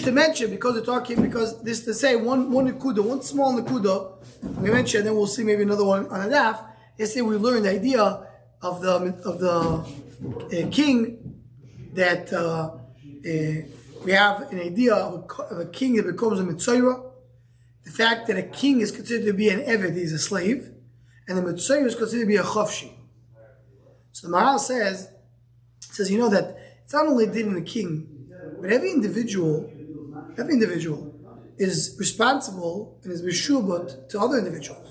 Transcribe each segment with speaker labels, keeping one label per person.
Speaker 1: to mention because we're talking because this to say one nekuda, one small nekuda. We mentioned, then we'll see maybe another one on a daf. Yesterday we learned the idea of the king that we have an idea of a king that becomes a mitzayra. The fact that a king is considered to be an eved, he's a slave, and the mitzayra is considered to be a chofshi. So the Maharal says you know that it's not only dealing with a king, but every individual is responsible and is meshubot to other individuals.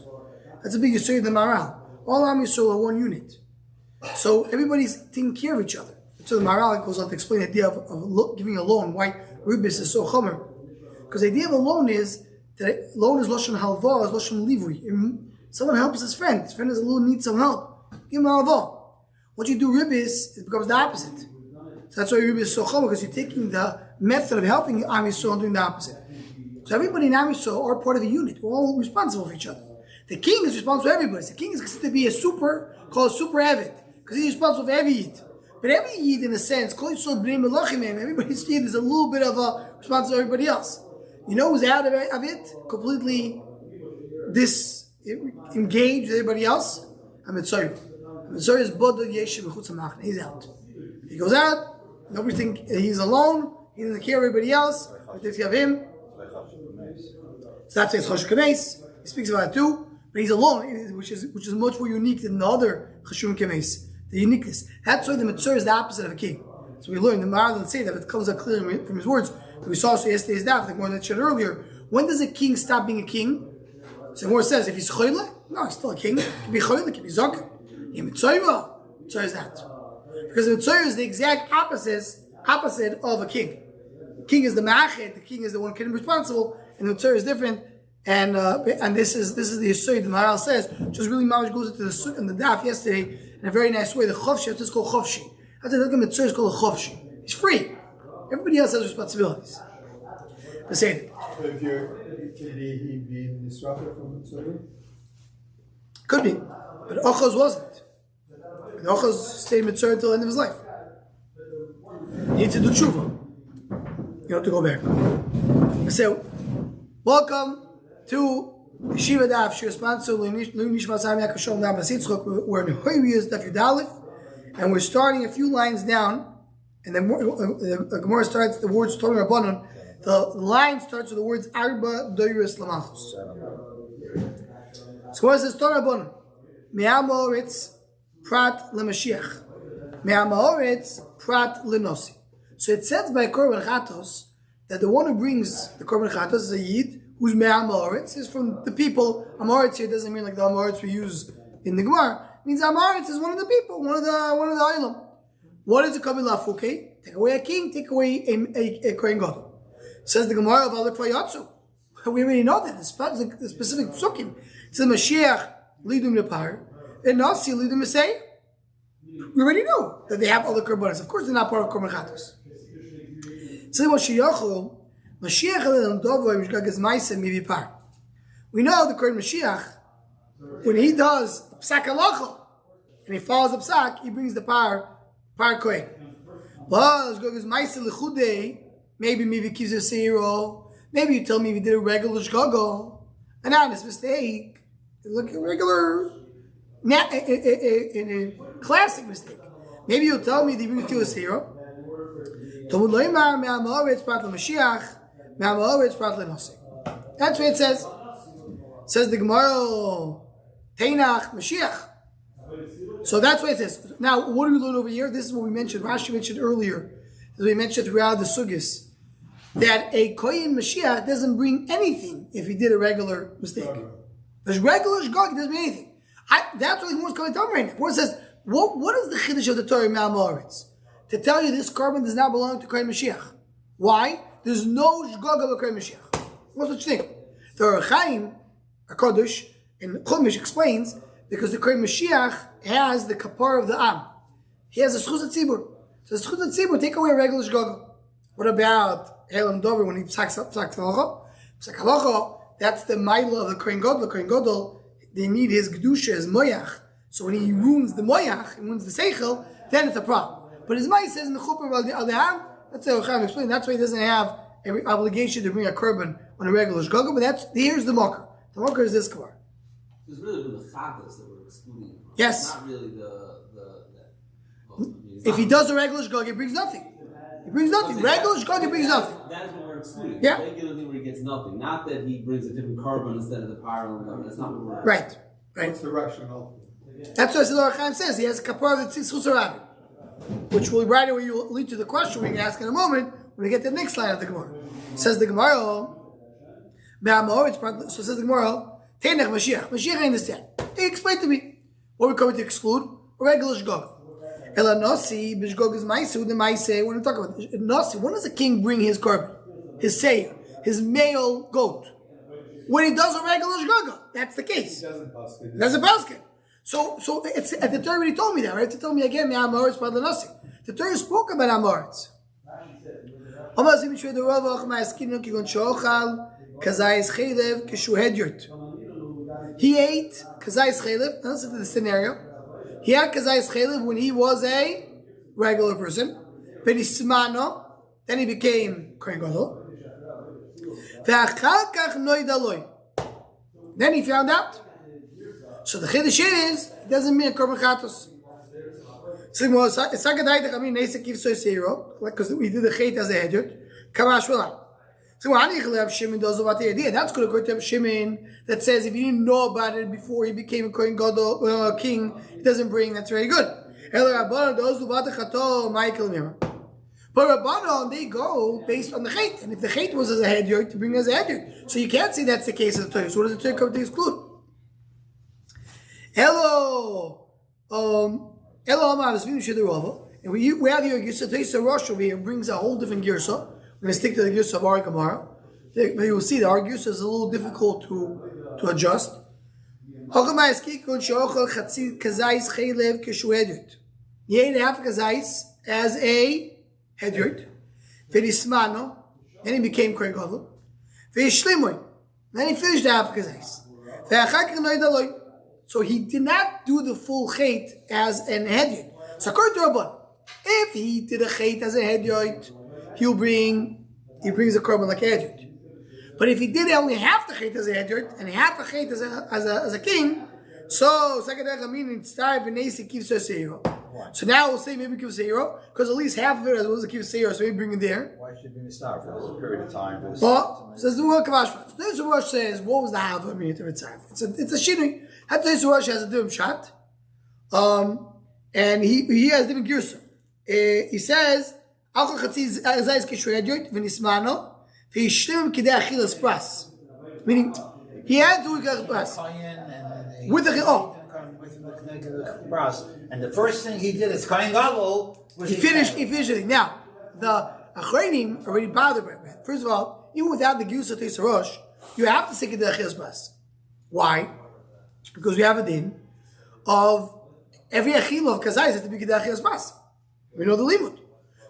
Speaker 1: That's a big issue in the Maharal. All Am Yisrael are one unit. So everybody's taking care of each other. So the Maharal goes on to explain the idea of giving a loan, why Ribis is so chomer. Because the idea of a loan is that loan is Lashon Halva, is Lashon Livri. Someone helps his friend. His friend needs some help. Give him Halva. Once you do Ribis, it becomes the opposite. So that's why Ribis is so chomer, because you're taking the method of helping Am Yisrael and doing the opposite. So everybody in Am Yisrael are part of a unit. We're all responsible for each other. The king is responsible for everybody. The king is considered to be called a super Evid, because he's responsible for every Yid. But every Yid, in a sense, everybody's Yid is a little bit of a responsibility for everybody else. You know who's out of it? Completely disengaged with everybody else? A Mitzayr. Mitzayr is Bodod Yeshiva Chutz HaMachne. He's out. He goes out, nobody thinks he's alone, he doesn't care of everybody else, or takes care of him. So that's his Chosh Kameis. He speaks about it too. But he's alone, which is much more unique than the other Chashum Kemes, the uniqueness. That's why the Mitzvah is the opposite of a king. So we learned, the Maharal doesn't say that, but it comes out clearly from his words. But we saw also yesterday's daf, like one that said earlier. When does a king stop being a king? So more says, if he's choyle, no, he's still a king. He can be choyle, he can be zok. He Mitzvah. Mitzvah is that. Because the Mitzvah is the exact opposite of a king. The king is the ma'achet, the king is the one who can be responsible, and the Mitzvah is different. And this is the Yesod. The Maharal says, just really Mamash goes into the daf yesterday in a very nice way. The chofshi, that's called chofshi. That's the Mitzvah is called a chofshi. He's free. Everybody else has responsibilities. The same.
Speaker 2: So if could he be disrupted from Mitzvah?
Speaker 1: Could be, but Ochaz wasn't. And Ochaz stayed Mitzvah until the end of his life. You need to do tshuva. You have to go back. So, welcome to Yeshiva Daf, Shir Sponsor, we're in Horayos Daf Yudalef, and we're starting a few lines down, and then the Gemara starts the words Torah Rabbanon. The line starts with the words Arba Doiris Lamachos. So Gemara says Torah Rabbanon, Me'am Haaretz Prat LeMashiach, Me'am Haaretz Prat LeNosi. So it says by Korban Chatos that the one who brings the Korban Chatos is a Yid, who's Me'am Haaretz, is from the people. Haaretz here doesn't mean like the Haaretz we use in the Gemara. It means Haaretz is one of the people, one of the Olam. What is a Kabbalah Lafuke? Take away a king, take away a Kohen Gadol. Says the Gemara of Alek Vayatzu. We already know that. The specific psukim. It says Mashiach Lidum Nepar and Nasi Lidum Mesei. We already know that they have other Korbanos. Of course, they're not part of Korban Chatos. It says Mashiach. Mashiach we know the Kohen Mashiach, when he does Psak Halacha, and he follows the Psak, he brings the par Kohen. But maybe keeps a zero. Maybe you tell me if he did a regular shgago, an honest mistake, like a regular, a classic mistake. Maybe you'll tell me that he brings to a zero. That's what it says. It says the Gemara, Teinach Mashiach. So that's what it says. Now, what do we learn over here? This is what we mentioned. Rashi mentioned earlier, as we mentioned throughout the Sugis, that a Kohen Mashiach doesn't bring anything if he did a regular mistake. There's regular shgog, he doesn't bring anything. That's what the Gemara is going to tell me right now. Where it says, what is the chiddush of the Torah Me'am Haaretz? To tell you this carbon does not belong to Kohen Mashiach. Why? There's no shgog of a Kohen Mashiach. What's such thing? The Chaim, a Kodesh, in Chumash explains, because the Kohen Mashiach has the kapar of the Am. He has a schuz tzibur. So the schuz tzibur, take away a regular shgog. What about Helam Dover when he psak halacha? Psak halacha, that's the mila of the Kohen Gadol. The Kohen Gadol, they need his gedusha, his moyach. So when he ruins the moyach, he ruins the seichel, then it's a problem. But his mice says in the chuppah al the ham, that's how Chaim explained. That's why he doesn't have an obligation to bring a korban on a regular shgaga, but here's the marker. The marker is this Gemara.
Speaker 3: It's really the chatas that we're excluding.
Speaker 1: Yes.
Speaker 3: Not really
Speaker 1: If he does a regular shgaga, it brings nothing. It brings nothing. Regular shgaga brings nothing.
Speaker 3: That is what we're excluding.
Speaker 1: Yeah.
Speaker 3: The regular thing where he gets nothing. Not that he brings a different korban instead of the pyro. That's not what we're.
Speaker 1: Right.
Speaker 2: What's the rationale?
Speaker 1: That's what Siddur Chaim says. He has a kapara that says Chusarabi, which will right away will lead to the question we can ask in a moment when we get to the next line of the Gemara. Says the Gemara, so says the Gemara, Teinach Mashiach. Mashiach, I understand. He explained to me what we're coming to exclude a regular shgaga. Ela Nasi, Bishgog is Maisu, the Maise. When we talk about Nasi, when does a king bring his korban? His seir, his male goat. When he does a regular shgaga, that's the case.
Speaker 2: He doesn't basket.
Speaker 1: That's a basket. So it's at the Torah already told me that, right? To tell me again, Amoritz by the Nasi. The Torah spoke about Amoritz. He ate kazayis chaylev. Listen to the scenario. He had kazayis chaylev when he was a regular person. Then he became kohen gadol. Then he found out. So the chiddush is, it doesn't mean a korban chatos. Because we did the chait as a hedjot. So that's going to go to Shimon that says if you didn't know about it before he became a kohen gadol king, it doesn't bring. That's very good. But Rabbanon, they go based on the chait, and if the chait was as a hedjot, to bring as a hedjot, so you can't say that's the case of the Torah. So what does the Torah come to exclude? Hello, and we have here Yeshiva Rosh over here brings a whole different girsa. We're going to stick to the girsa of our Gemara. But you will see the our girsa is a little difficult to adjust. He ate half kazais as a hedyot. V'nismano, then he became kohen gadol. V'yishlimoy, then he finished the half kazais. V'achakach noidaloi. So he did not do the full chait as an hedyot. So according to Rabban, if he did a chait as a hedyot, he brings a korban like a hedyot. But if he did only half the chait as a hedyot and half a chait as a king, so so now we'll say maybe kiv seiro because at least half of it was a kiv seiro, so maybe bring it there.
Speaker 4: Why should we start for this period of time?
Speaker 1: Well, says the word kavash. So this Rosh says, what was the half of me to mitzvah? It's a shinui. This Rosh has a different shot, and he has different girsa. He says, "Alchol chatzi zayis kishuyadiyot v'nismano v'yishlim kidei achilas pras," meaning he had to do pras with the
Speaker 4: and the first thing he did is kohen gadol.
Speaker 1: He finished it. Now the achreinim already bothered by that. First of all, even without the girsa to Rosh, you have to say kidei achilas pras. Why? Because we have a din of every achila of kazayis has to be kidei achilas pras. We know the limud.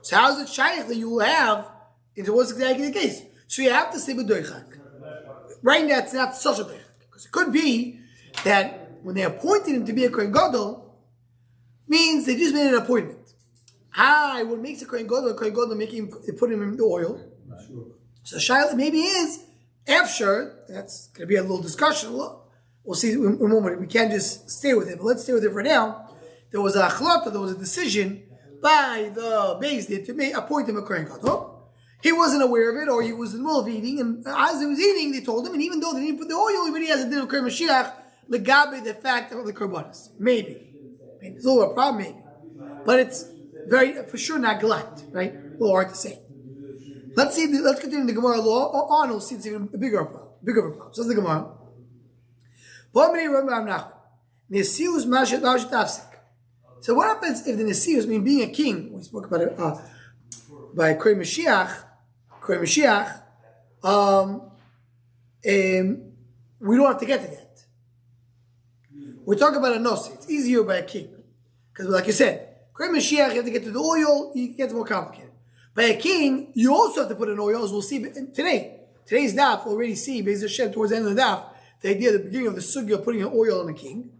Speaker 1: So how is it shaykh that you will have into what's exactly the case? So you have to say b'doichak. Right now, it's not such a doichak. Because it could be that when they appointed him to be a kohen gadol, means they just made an appointment. What makes a kohen gadol, making put him in the oil. So shaykh maybe is after. That's going to be a little discussion. We'll see in a moment. We can't just stay with it, but let's stay with it for now. There was a achlata, there was a decision by the Beis Din to appoint him a kohen gadol. He wasn't aware of it, or he was in the middle of eating, and as he was eating, they told him, and even though they didn't put the oil, he already has a din of kohen Mashiach, legabe the fact of the korbanos. Maybe. It's a little problem, maybe. But it's very, for sure, not glut, right? A little hard to say. Let's continue the Gemara law on, we'll see it's even a bigger problem. So that's the Gemara. So what happens if the Nesius, being a king, we spoke about it by Kohen Mashiach, we don't have to get to that. We talk about a Nosi. It's easier by a king. Because like you said, Kohen Mashiach, you have to get to the oil, it gets more complicated. By a king, you also have to put in oil, as we'll see today. Today's daf, we'll already see, Be'ez Hashem, towards the end of the daf, the idea at the beginning of the sugya of putting an oil on a king.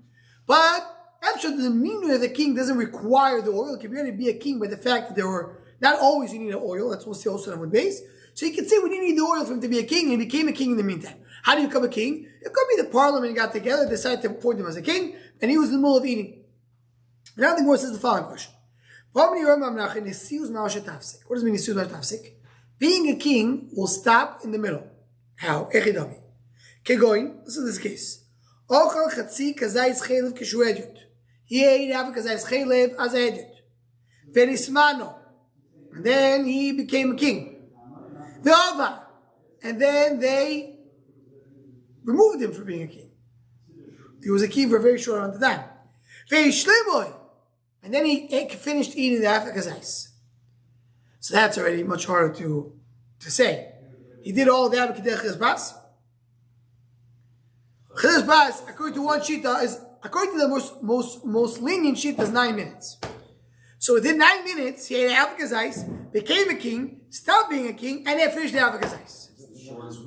Speaker 1: But actually, the meaning of the king doesn't require the oil. It can really be a king by the fact that there were, not always you need an oil, that's what we'll see also on base. So you can see we didn't need the oil for him to be a king, and he became a king in the meantime. How do you become a king? It could be the parliament got together, decided to appoint him as a king, and he was in the middle of eating. Now the Gemara says the following question. What does it mean, being a king will stop in the middle. How? Listen to this case. He ate half because as chaylev as a hedyot. Venismano. And then he became a king. Ve'ova. And then they removed him from being a king. He was a king for a very short amount of time. Ve'ishlemoy. And then he finished eating the Afrikazais. So that's already much harder to say. He did all the Afrikazais Bas. Chiddush Bas, according to one shita, is according to the most lenient shita, is 9 minutes. So within 9 minutes, he ate Afrikazais, became a king, stopped being a king, and then finished the Afrikazais.
Speaker 3: Shortest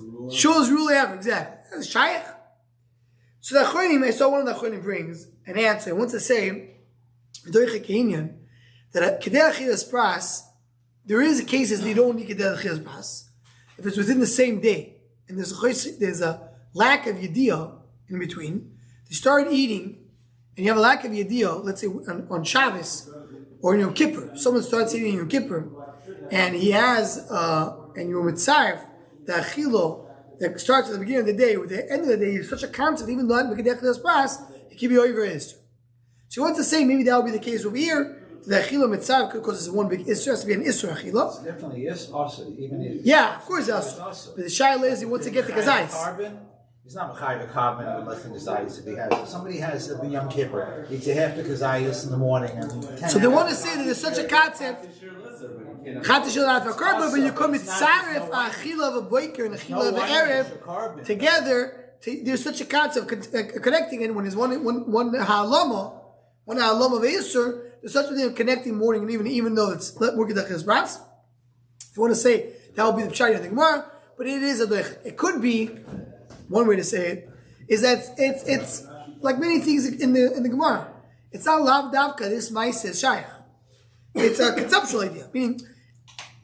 Speaker 3: rule.
Speaker 1: Shortest rule ever, exactly. That's Shaykh. So the Achronim, I saw one of the Achronim brings an answer. He wants to say that at Kedei Achilas Pras, there is cases that you don't need Kedei Achilas Pras. If it's within the same day, and there's a lack of Yediyah in between, they start eating, and you have a lack of Yediyah, let's say on Shabbos, or in Yom Kippur, someone starts eating in Yom Kippur, and he has, and you're mitzaref, the Achilo, that starts at the beginning of the day, with the end of the day, is such a concept, even though Kedei Achilas Pras, it can be over Esther. So you want to say maybe that will be the case over here. The Achila Mitzvah, because it's one big Isra, has to be an Isra Achila.
Speaker 4: It's definitely yes, also, even if.
Speaker 1: Yeah, of course, also. But the Shaila is he wants to get the Kazais.
Speaker 4: He's not Machai the carbon unless the Kazais if he has. If somebody has a Yom Kippur, eats a half the Kazais in the morning.
Speaker 1: So they want to say that there's such a concept. But you come Mitzaref, a Achila of a Boiker and a Achila of an Erev together. There's such a concept of connecting it when there's one Ha'alama. One Ha'alama of Isser, there's such a thing of connecting morning and evening, even though it's working the Chizbras. If you want to say that will be the Pshari of the Gemara, but it is a Doich. It could be, one way to say it, is that it's like many things in the Gemara. It's not Lav Davka, this Maise is Shaykh. It's a conceptual idea. Meaning,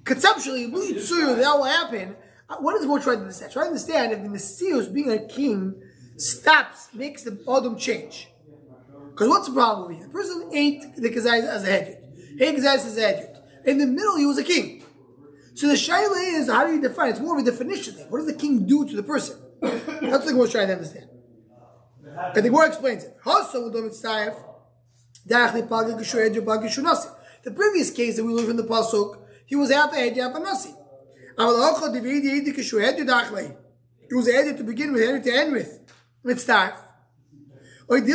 Speaker 1: conceptually, that will happen. What is more trying to understand? Try to understand if the Nesius, being a king, makes the Adam change. Because what's the problem here? The person ate the Kazais as a hedyot. Ate Kazais as a hedyot. In the middle, he was a king. So the Shaila is, how do you define it? It's more of a definition thing. What does the king do to the person? That's what we're trying to understand. And the Gemara explains it. The previous case that we learned from the Pasuk, he was half a hedyot, half a nasi. He was a hedyot to begin with, hedyot to end with. Mitzvah. Maybe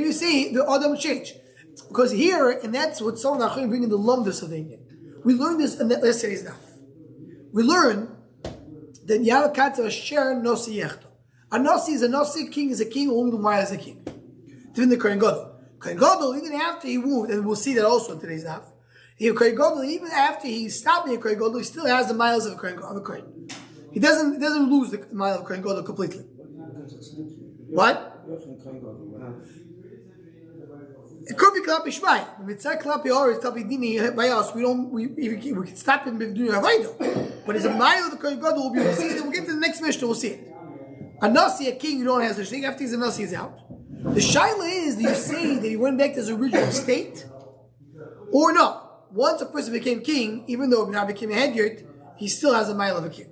Speaker 1: you see the Adam change. Because here, and that's what some of the Achim bring in the lumdus of the Indian. We learned this in yesterday's daf. We learn that Yavakat of Asher Nosi Yechto. A Nosi is a Nosi, king is a king, only the Maya is a king. Even the Kohen Gadol. Kohen Gadol, even after he moved, and we'll see that also in today's daf, Kohen Gadol, even after he stopped being a Kohen Gadol, he still has the miles of a Kohen. He doesn't lose the mile of Kohen Gadol completely. What? It could be Klapi Shmai. If it's not Klapi or it's Klapi Dini by us, we can stop him doing Havaido. But it's a mile of the Kohen Gadol. We'll see it. We'll get to the next Mishnah. We'll see it. A Nasi, a king, you don't have such thing. After he's a Nasi, he's out. The Shaila is that you say that he went back to his original state, or no. Once a person became king, even though he now became a hedyot, he still has a mile of a king.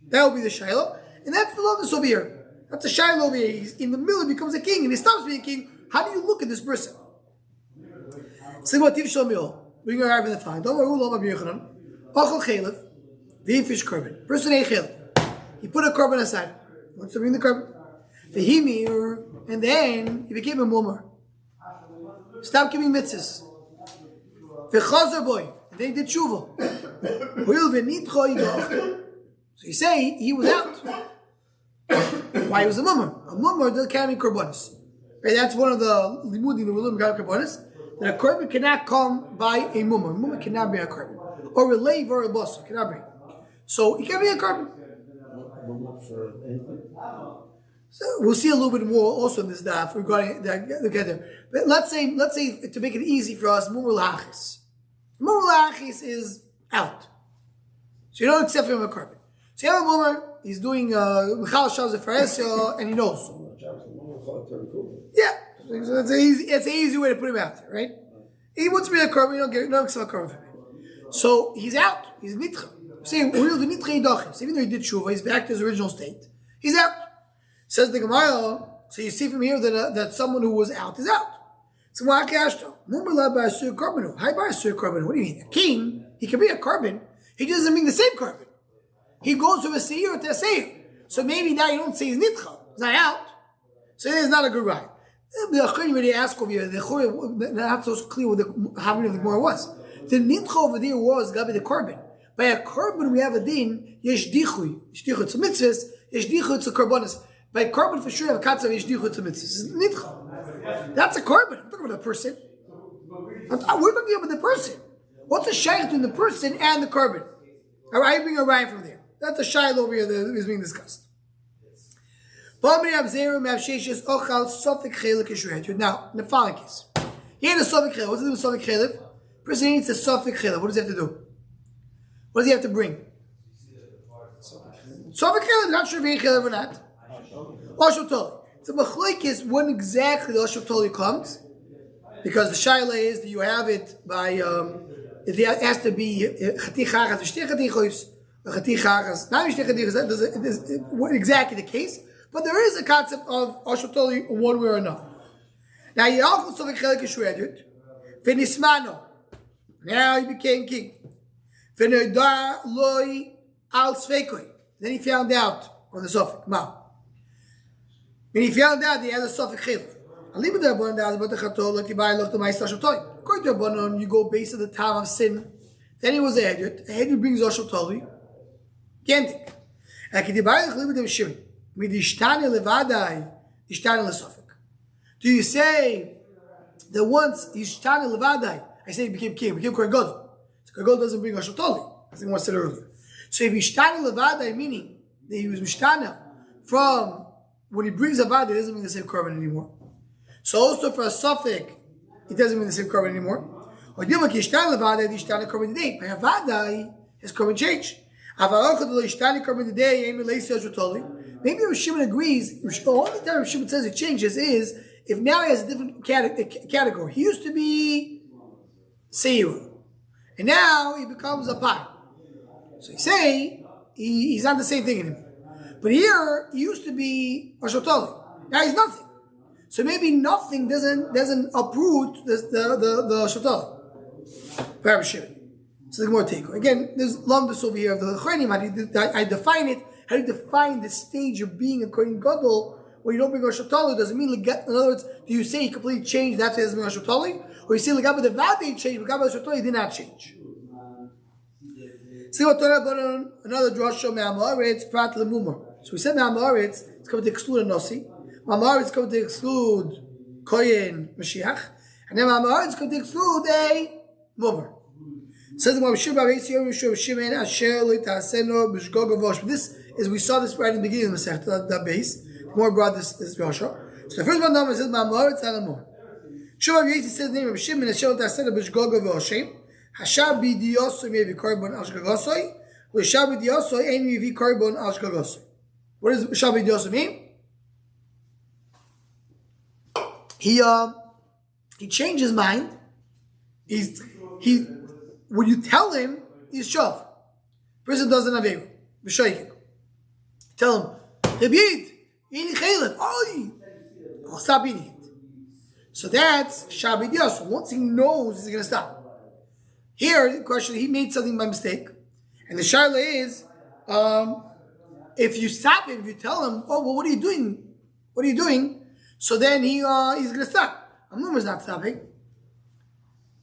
Speaker 1: That will be the Shaila, and that's the love over here. That's a Shaila over here. He's in the middle, he becomes a king, and he stops being a king. How do you look at this person? Say what Tiv Shalmil. We're going to arrive in the time. Don't worry, we'll love Yochanan. Achal Chalev, the fish carbon. Person ate Chalev. He put a carbon aside. He wants to bring the carbon. The Himir, and then he became a mumar. Stop giving mitzvahs. The Chazer boy, and then he did tshuva. So you say he was out. Why he was a mummer? A mummer doesn't carry korbanos. Right? That's one of the limudim that we learn about korbanos. That a korban cannot come by a mummer. A mummer cannot bring a korban, or a lave or a boss cannot bring. So he can't bring a korban. So we'll see a little bit more also in this daf regarding that together. But let's say to make it easy for us, mummer lachis. Mummer lachis is out. So you don't accept him a carbon. So you have a mummer, he's doing Michal Shavs Faresio, and he knows. Yeah, so it's an easy way to put him out there, right? He wants to be a carbon, you don't accept a carbon from him. So he's out, he's nitcha. Say, even though he did tshuva, he's back to his original state. He's out. Says the Gemara, so you see from here that someone who was out is out. So what do you mean? A king, he can be a carbon, he doesn't mean the same carbon. He goes from a seir to a seir. So maybe now you don't say he's nitcha, he's not out. So it is not a good ride. The Achim already asked over here, not so clear what how many of the Gemara was. The nitcha over there was Gabi the carbon. By a carbon we have a din, yesh dichui. Yesh dichui to mitzvahs, yesh dichui to karbonis. By a carbon for sure, you have a katzav yesh dichui to mitzvahs. Nitcha. That's a carbon. I'm talking about the person. We're talking about the person. What's the shaykh between the person and the carbon? I bring a rhyme from there. That's the shaykh over here that is being discussed. Now, in the following case, he had a sofik chelev. What's it do with sofik chelev? Person needs a sofik chelev. What does he have to do? What does he have to bring? Sofik chelev. Not sure if he chelev or not. Osho Toli. So machlokes when exactly the Osho Toli comes, because the shaila is that you have it by it has to be chatichachas v'shtei chatichos, not v'shtei chatichos. That is exactly the case. But there is a concept of Osho Toli one way or another. Now you also sofik chelev kishredet v'nismano. Now he became king. V'nodar loy al sveikoi. Then he found out on the sofik. Ma. When he found out he had a sofik chelev. According to Rabbanon, you go based on the time of sin. Then he was a hedyot. A hedyot brings Osho Toli. Gentik. Do you say that once Yishtani Levadai, I say he became king, became Kohen Gadol. So Kohen Gadol doesn't bring Osho Toli, as I said earlier. So if Yishtani Levadai, meaning that he was Mishtana from when he brings Avada, it doesn't mean the same carbon anymore. So also for a suffix, it doesn't mean the same carbon anymore. Or Dilma Yishtani Levadai, the Yishtani carbon today. By Avada, his carbon changed. Maybe if Shimon agrees, the only time Shimon says it changes is if now he has a different category. He used to be Seir, and now he becomes a Pai. So you say he's not the same thing anymore. But here he used to be Osho Toli. Now he's nothing. So maybe nothing doesn't uproot the Osho Toli. Very Shimon. So the more take. Again, there's lumbus over here of the Chaynim. I define it. How do you define the stage of being a Kohen Gadol where you don't bring Osho Toli? Does it mean, in other words, do you say he completely changed, that's why he doesn't bring Osho Toli? Or you say, Legabah the Vadi changed, Legabah the Osho Toli did not change? See what Torah brought on another drasha, Me'amaretz, Prat Lemumar. So we said Me'amaretz, it's coming to exclude a Nasi. Me'amaretz is coming to exclude Kohen Mashiach. And then Me'amaretz is coming to exclude a Mumar. Says this is we saw this right in the beginning of the Masechta, that base. More brought this Rasha. So the first one number says Ma'amar it's Alamor. Shuvah Yesi says the name of Shimon Hashem Tasena B'Shgoga V'Hoshem. Hashab B'Diyoso maybe Karbon Ashgagosoi. L'Shab B'Diyoso Ein Mivi Karbon Ashgagosoi. What does Hashab B'Diyoso mean? He changed his mind. When you tell him, he's shav. Person doesn't have Averu. B'Shoikin. Tell him, Rebid, eating chaylev. I'll stop eating it. So that's Shabbat Yos. Once he knows, he's going to stop. Here, the question, he made something by mistake. And the shaila is, if you stop him, if you tell him, oh, well, what are you doing? What are you doing? So then he's going to stop. A mumma is not stopping.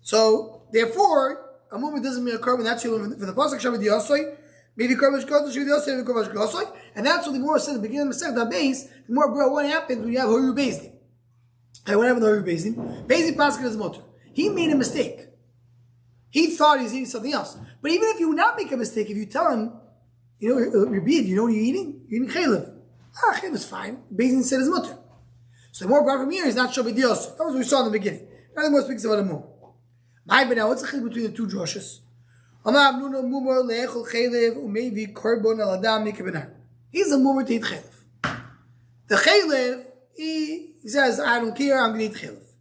Speaker 1: So, therefore, a mumma doesn't mean a carbon. That's your for the pasuk Shabbat Yosoi. Maybe carbon shkotos Shabbat Yosoi, maybe carbon shkosoi. And that's what the Gemara said at the beginning of the Masechta base. The more bro, what happens when you have Horu Bezdin? And what happened to Horu Bezdin? Bezdin pasuk is motor. He made a mistake. He thought he's eating something else. But even if you would not make a mistake, if you tell him, Rabid, you know what you're eating? You're eating chaylev. Chaylev is fine. Bezdin said it's motor. So the more brought from here is not Shabbat Yosoi. That was what we saw in the beginning. Now the more speaks about a more. Now, what's the chiluk between the two drushes? He's a mummer to eat chaylev. The chaylev, he says, I don't care, I'm going to eat chaylev.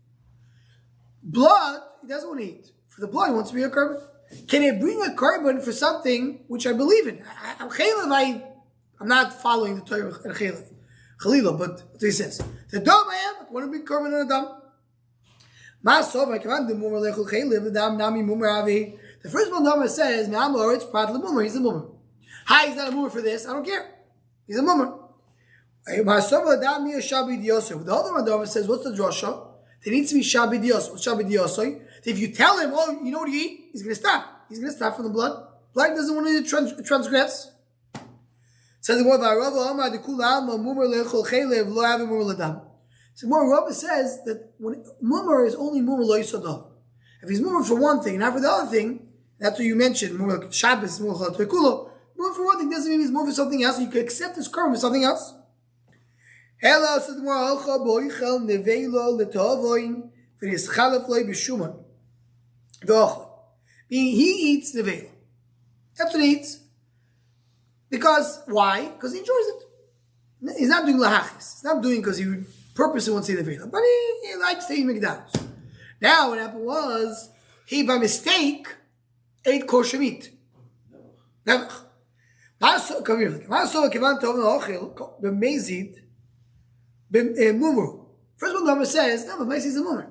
Speaker 1: Blood, he doesn't want to eat. For the blood, he wants to be a carbon. Can I bring a carbon for something which I believe in? I'm not following the Torah of chaylev. Chalila, but what he says. The dam I am, I want to be carbon on a dam. The first one Dama says, it's prat l'mummer, he's a mummer. Hi, he's not a mummer for this, I don't care. He's a mummer. The other one Dama says, what's the drasha? There needs to be shabid yosoi. What's shabid yosoi? If you tell him, oh, you know what you eat? He's going to stop. He's going to stop from the blood. Blood doesn't want to transgress. Says the word so more Rabbi says that when mummer is only mummer lo yisodov. If he's mummer for one thing and not for the other thing, that's what you mentioned. Mummer like Shabbos, mummer for one thing doesn't mean he's mummer for something else. You can accept his karma for something else. Hello, says the he eats nevela. That's what he eats. Because why? Because he enjoys it. He's not doing lahachis. He's not doing because he purposely wants to eat nevela, but he likes to eat McDonald's. Now what happened was he by mistake ate kosher meat. Never. Come here. First one, Dama says, no, but he's a mummer.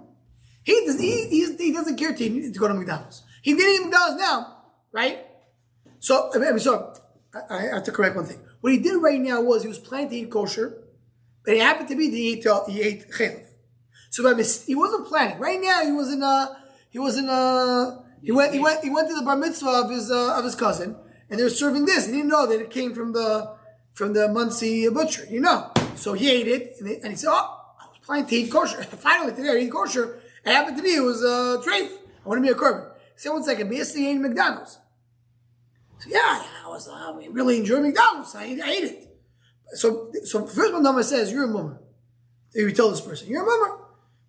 Speaker 1: He doesn't care to go to McDonald's. He didn't eat McDonald's now, right? So I have to correct one thing. What he did right now was he was planning to eat kosher, but it happened to be that he ate chaylev. So he wasn't planning. Right now he went to the bar mitzvah of his cousin, and they were serving this. He didn't know that it came from the Muncie butcher, So he ate it, and he said, "Oh, I was planning to eat kosher. Finally today I eat kosher. It happened to me. It was a treif. I want to be a korban." He said, "1 second, but yesterday I ate McDonald's." So I really enjoyed McDonald's. I ate it. So first one Dama says, you're a mummer. If you tell this person, you're a mummer.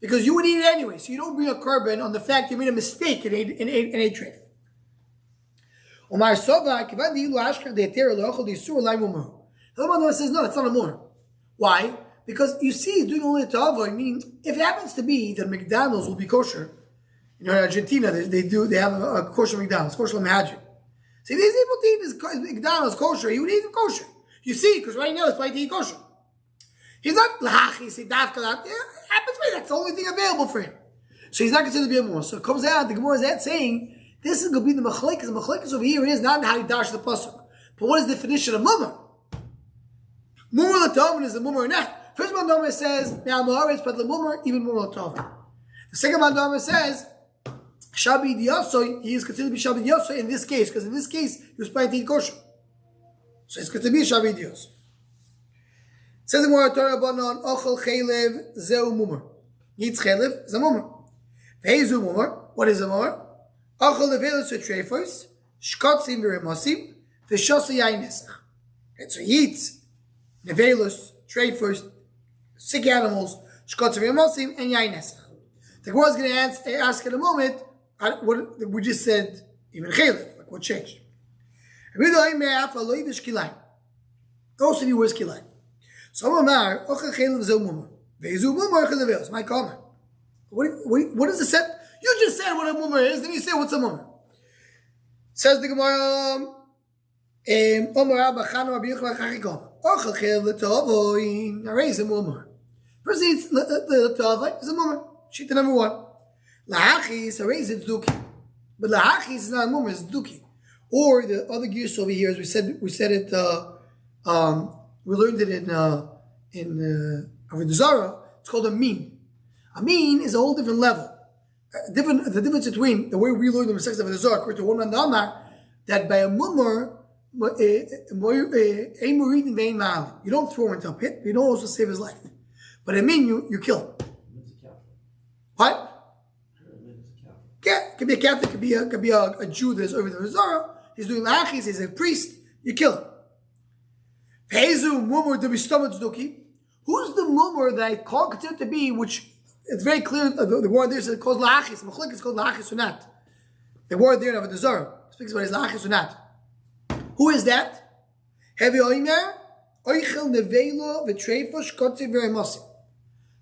Speaker 1: Because you would eat it anyway. So you don't bring a korban on the fact you made a mistake and ate treif. The other one says, no, it's not a mummer. Why? Because you see he's doing only a ta'avoy, meaning if it happens to be that McDonald's will be kosher, in Argentina they have a kosher McDonald's, kosher mahajim. So if he's able to eat his McDonald's kosher, he would eat it kosher. You see, because right now it's planning to eat kosher. He's not lahachis, he dafkalat. Yeah, it happens to me. That's the only thing available for him. So he's not considered to be a mummer. So it comes out, the Gemara is that saying, this is going to be the machlekes. The machlekes over here is not how you dash the pasuk. But what is the definition of mummer? Mummer l'tovin is a mummer or not. First one Dama says, now ma'aretz, but the mummer, even mummer l'tovin. The second one Dama says, Shabid Yosoi, he is considered to be Shabid Yosoi in this case, because in this case, he was planning to eat kosher. So it's considered to be Shabid Yosoi. Says the Gemara Torah Banon, Ochel Chelev Zeu Mummer. Eats Chelev, is a mummer. Ve'ezu mummer, what is a mummer? Ochel Levelus Treifos, Shkotzim V'Remosim, V'Shosu Yain Nesach. So he eats Nevelus, Treifos, sick animals, Shkotzim V'Remosim, and Yain Nesach. The Gemara is going to ask in a moment what we just said, even Chelev, like what changed. Also, he wears kilayim. So Amar, Ochel Chelev Zeu Mummer. Ve'ezu Mummer Ochel Levelus. My comment. What is the set? You just said what a mummer is, then you say what's a mummer. Says the Gemara, Omar Abba Chano Rabbi Yochanan Chachikom. Ochel Chelev L'Tovoin. Now raise a mummer. First eats the Tovoin is a mummer. Shita number 1. Lahachis, raise it's duki. But lahachis is not a mummer, it's duki. Or the other gears over here, as we said it, we learned it in Avodah Zarah, it's called a min. A min is a whole different level. The difference between the way we learn the Masechta of Avodah Zarah, according to one man Amar, that by a mummer, you don't throw him into a pit, you don't also save his life. But a min, you kill him. What? Yeah, it could be a Catholic, could be a Jew that's over the Zara. He's doing lachis, he's a priest, you kill him. Who's the mummer that I consider to be, which it's very clear, the word there says it calls lachis, machlek is called lachis or not. The word there of a desire speaks about his lachis or not. Who is that?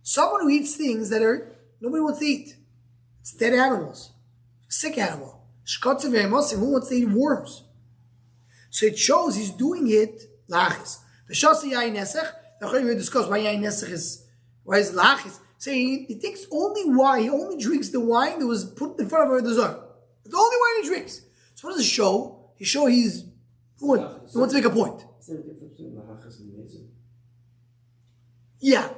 Speaker 1: Someone who eats things that are nobody wants to eat. It's dead animals, sick animal. Who wants to eat worms? So it shows he's doing it lachis. The shasi yain nesech. We discuss why yain nesech is lachis. Saying he thinks only wine. He only drinks the wine that was put in front of him at the zor. It's the only wine he drinks. So what does it show? He wants to make a point.
Speaker 3: Is there a difference between lachis and mezid?
Speaker 1: Yeah.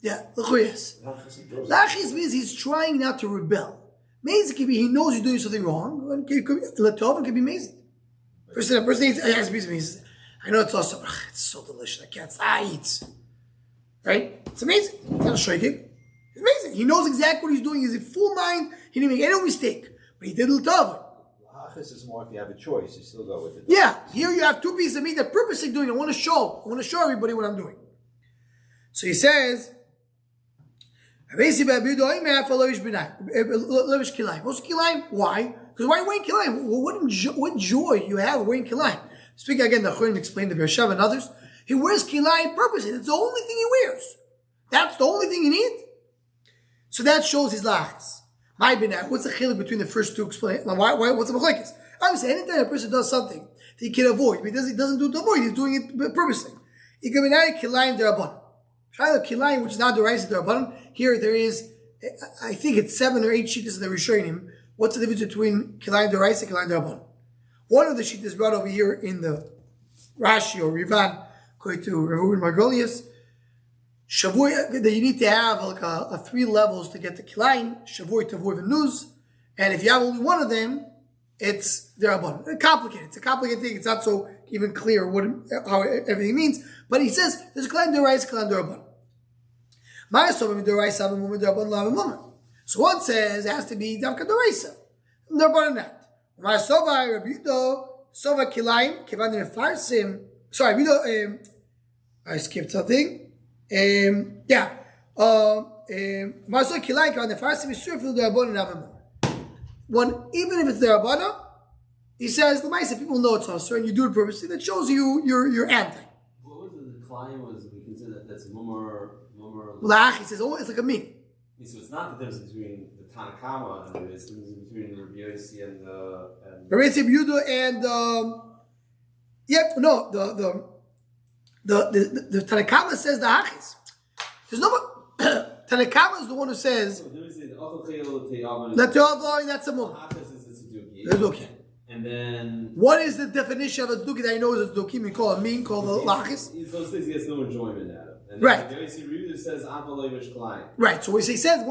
Speaker 1: Yes. Lachis means he's trying not to rebel. Mezid can be he knows he's doing something wrong. And it could be latov and can be mezid. Person eats a piece of meat. I know it's awesome. It's so delicious. I can't eat. Right? It's amazing. It's not a shayking. It's amazing. He knows exactly what he's doing. He's in full mind. He didn't make any mistake. But he did latov.
Speaker 4: Lachis is more if you have a choice, you still go with it.
Speaker 1: Yeah. Here you have 2 pieces of meat that purposely doing it. I want to show everybody what I'm doing. So he says, why? Because why wearing kilayim? Well, what joy you have wearing kilayim? Speaking again, the Chachamim explained to Beersheba and others. He wears kilayim purposely. That's the only thing he wears. That's the only thing you need. So that shows his lachis. My binah. What's the chiluk between the first two? Explain. Why? What's the machlekes? Obviously, anytime a person does something that he can avoid, but he doesn't do it to avoid. He's doing it purposely. He can be kilayim derabbanan. Try the kilayim, which is not the rice derabbanan. Here there is, I think it's 7 or 8 shittas that we're showing him. What's the difference between kilayim deraisa and kilayim derabbanan? One of the shittas brought over here in the Rashi or Rivan, according to Reuven Margolius, Shavui, that you need to have like a 3 levels to get the kilayim, Shavui, Tavui, and Nuz, and if you have only one of them, it's derabbanan. It's complicated. It's a complicated thing. It's not so even clear how everything means. But he says there's kilayim deraisa, kilayim derabbanan. So one says it has to be Davka Doraisa. Derabbanan not. I skipped something. Even if it's Derabbanan, he says the Maisa people know it's Asur and you do it purposely. That shows you're anti.
Speaker 3: What was it? The Klein was we consider that's mummer.
Speaker 1: Lach, he says, it's like a meat.
Speaker 3: So it's not the difference between the Tanakama and it's the difference between Rabbi Yossi and
Speaker 1: Rabbi Yossi Yehuda and the Tanakama says the Hachis. There's no Tanakama is the one who says that's a mum. That's okay.
Speaker 3: And then
Speaker 1: what is the definition of a Tzduki that I know is a Tzduki? We call a mean, called the Lachis.
Speaker 3: Those things he gets no enjoyment out of. And
Speaker 1: right.
Speaker 3: The Yossi says
Speaker 1: right. So what he says,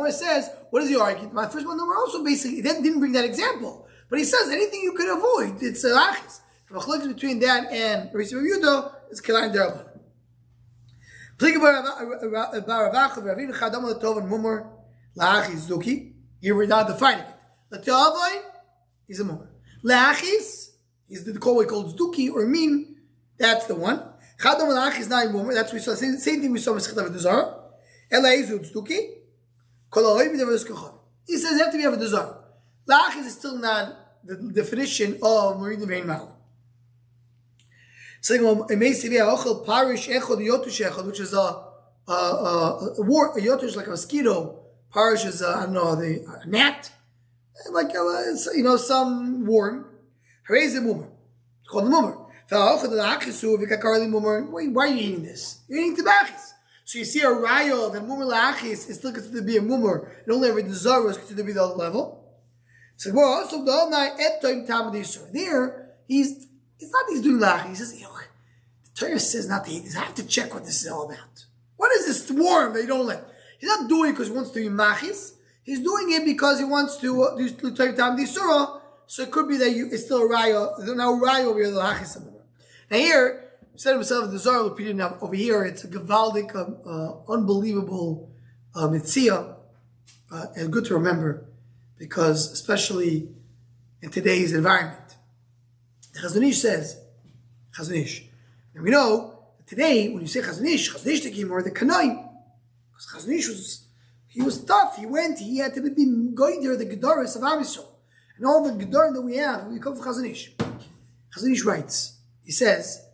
Speaker 1: what does he argue? My first one, we're also basically didn't bring that example, but he says anything you could avoid, it's a Lachis. The machlokes between that and Rabbi Yehuda is kilayim derabbanan. Here we're not defining it. L'te'avai is a mummer. Le'achis is the call we call tzduki or min. That's the one. Chadam le'achis not a mummer. That's what we saw. Same thing we saw in Masechet Avodah. Elaizu tzduki. Kol ha'oiv b'devar eskachon. He says you have to be avodah zarah. Le'achis is still not the definition of Marin Vein Mal. Saying which is a war. A yotush is like a mosquito. Parish is a gnat, like some worm. Hooray is a mummer. It's called the mummer. Why are you eating this? You're eating tabachis. So you see a rayo that mummer la'achis is still considered to be a mummer, and only every desire is considered to be the other level. So also the there it's not that he's doing la'achis. He says, the Torah says not to eat this. I have to check what this is all about. What is this worm that you don't like? He's not doing it because he wants to be machis. He's doing it because he wants to do time the surah. So it could be that it's still a raya. There's no raya over here. The lachis. Now here, said himself the Zohar repeated. Now over here, it's a gavaldik, unbelievable mitzvah, and good to remember because especially in today's environment, the Chazon Ish says, and we know that today when you say Chazon Ish takim or the Kanaim. Chazon Ish was tough. He had to be going there the Gedoros of Am Yisrael. And all the Gedorim that we have, we come from Chazon Ish. Chazon Ish writes, he says,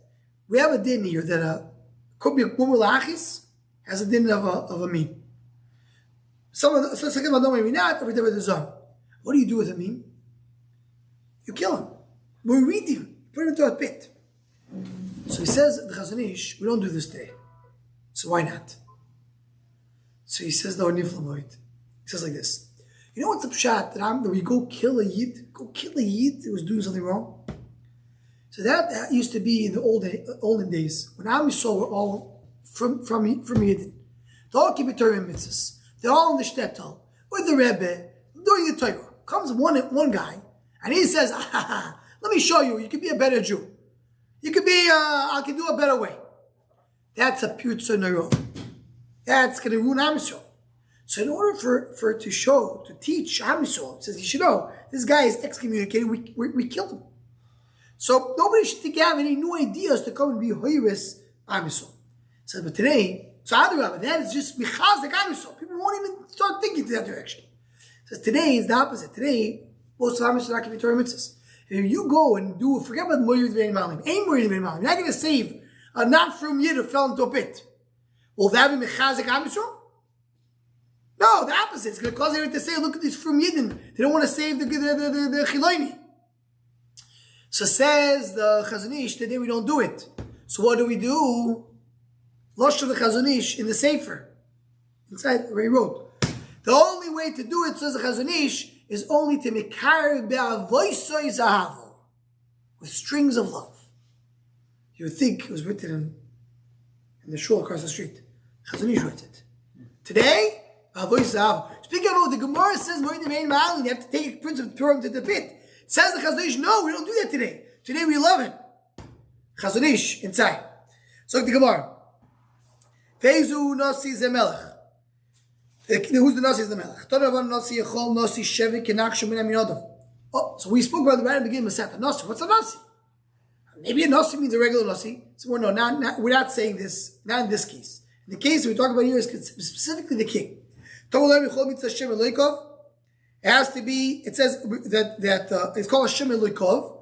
Speaker 1: we have a din here that could be a Mumul Achis, has a din of a meme. Some of the, so second one, maybe not, every day with the Zohar. What do you do with a meme? You kill him. We read him, put him into a pit. So he says, the Chazon Ish, we don't do this today. So why not? So he says, no, Niflamoid. He says like this. You know what's the pshat that we go kill a yid who was doing something wrong? So that used to be in the olden days when Am Yisrael were all from Yidden. They all keep a Torah and mitzvahs. They're all in the shtetl with the Rebbe doing the Torah. Comes one guy and he says, let me show you. You can be a better Jew. You can be. I can do a better way. That's a pure tzonaro. That's going to ruin Am Yisrael. So in order for it to teach Am Yisrael, it says you should know this guy is excommunicated. We killed him. So nobody should have any new ideas to come and be Horayos Am Yisrael. So but today, so Adarabah, that is just Mechazek Am Yisrael. People won't even start thinking to that direction. So today is the opposite. Today, most of Am Yisrael are not going to be Torah mitzvahs. If you go and forget about Morid Vein Malim, ain't Morid Vein Malim, you're not going to save a not-from Yid who fell into a pit. Will that be Mechazek Am Yisrael? No, the opposite. It's going to cause everyone to say, look at these from Yidden. They don't want to save the Chiloini. So says the Chazon Ish, today we don't do it. So what do we do? Losh of the Chazon Ish in the Sefer. Inside where he wrote. The only way to do it, says the Chazon Ish, is only to mekar be'avoisoi zahavo. With strings of love. You would think it was written in the shul across the street. Chazon Ish wrote it. Today, speaking of the Gemara says, you have to take a prince of Purim to the pit. It says the Chazon Ish, no, we don't do that today. Today we love it. Chazon Ish inside. So the Gemara. Feizu Nasi Zemelech. Who's the Nasi is the Melech? Nasi Yechol Nasi Shevik Kenach Shemin Aminodov. Oh, so we spoke about the right at the beginning of Masechta. Nasi, what's a Nasi? Maybe a Nasi means a regular Nasi. So we're not saying this, not in this case. In the case we're talking about here is specifically the king. It has to be, it says that it's called Hashem Eloikov.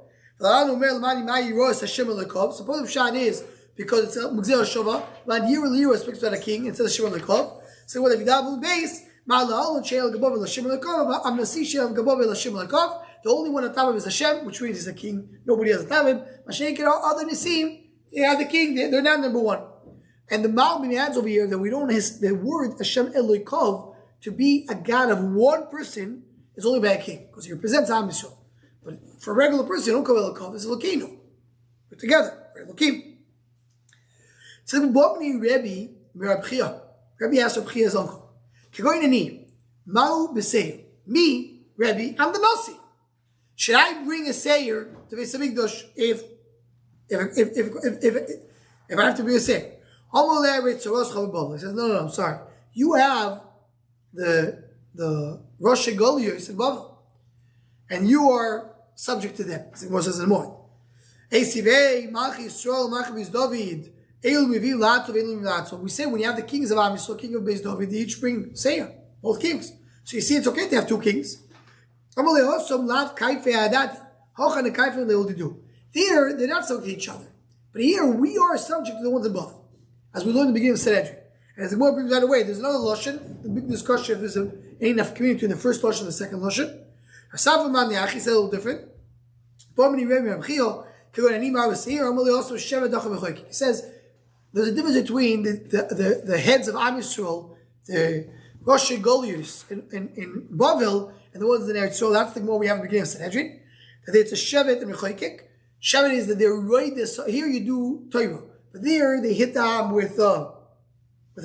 Speaker 1: Suppose the Pshat is because it's a Mugzeh Shova, and Yira speaks about a king, it says Hashem Eloikov. So what if you double base? The only one on top of him is Hashem, which means he's a king. Nobody else on top of him. Other Nisim, they have the king, they're not number one. And the Malbim adds over here that we don't have the word Hashem Eloikov to be a God of one person is only by a king, because he represents Am Yisrael. But for a regular person, you don't call Eloikov, it's Elokino. We're together, we're Elokim. So Bobni Rebbe Mirabchia. Rebbe asked Rabbi his uncle, Kegoinani, Mau B'Seir. Me, Rebbe, I'm the Nasi. Should I bring a Seir to Beis Hamikdash if I have to bring a Seir? He says, no, I'm sorry. You have the Rosh Golios in Bavel, and you are subject to them. As it says in the morning. Esivei, Malchi Yisrael, Malchi David. We say when you have the kings of Am Yisrael, king of Beis David, they each bring Seir, both kings. So you see, it's okay to have two kings. Here, they're not subject to each other. But here, we are subject to the ones above. As we learned in the beginning of Sanhedrin. And as the more brings that away, there's another Lashon, the big discussion if there's any enough community between the first Lashon and the second Lashon. Asaf Maniach, he said a little different. He says, there's a difference between the heads of Am Yisrael, the Rosh Golius in Bavel, and the ones in Eretz Yisrael. That's the more we have in the beginning of Sanhedrin. That it's a Shevet and Mechoikik. Shevet is that they're right there. So here you do Torah, but there they hit the Am with a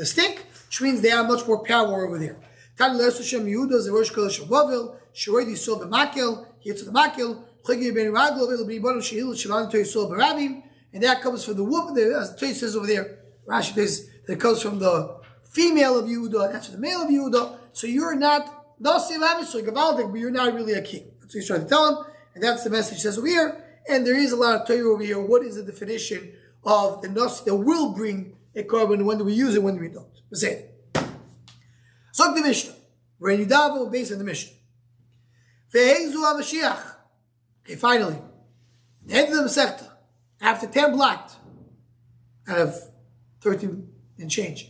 Speaker 1: stick, which means they have much more power over there. Tan L'Esoshem Yehuda is the Rosh Golius of Bavel. Sheroid Yisrael b'Makel. He hits the Makel. Chagi ben Raglo v'El b'Ibanu Shehil Shivanu Torah Yisrael b'Rabim. And that comes from the woman, as the Torah says over there, Rashi says, that comes from the female of Yehuda, that's the male of Yehuda. So you're not Nasi of Am Yisrael, Gavaldik, but you're not really a king. That's what he's trying to tell him, and that's the message he says over here. And there is a lot of Torah over here. What is the definition of the Nasi that will bring a carbon? When do we use it, when do we don't? Let's say it. So the Mishnah. We're in Yudavo based on the Mishnah. Ve'ezu HaMashiach. Okay, finally. The end of the Masechta. After 10 blocked. Out of 13 and change.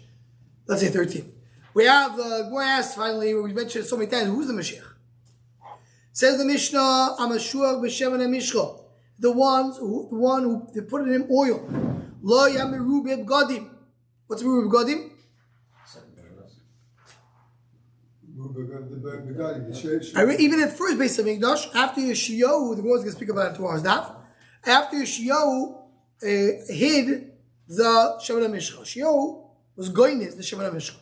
Speaker 1: Let's say 13. We have the Gemara asked finally, we mentioned it so many times, who's the Mashiach? Says the Mishnah, Amashuach b'Shem Mishcha. The one who they put in him oil. Lo yamiru b'gadim. What's miru b'gadim? Even at first base of Mikdash, after Yeshiyahu, the Gemara is going to speak about it tomorrow's daf. After Yeshiyahu hid the Shemoneh Mishcha. Yeshiyahu was going is the Shemoneh Mishcha.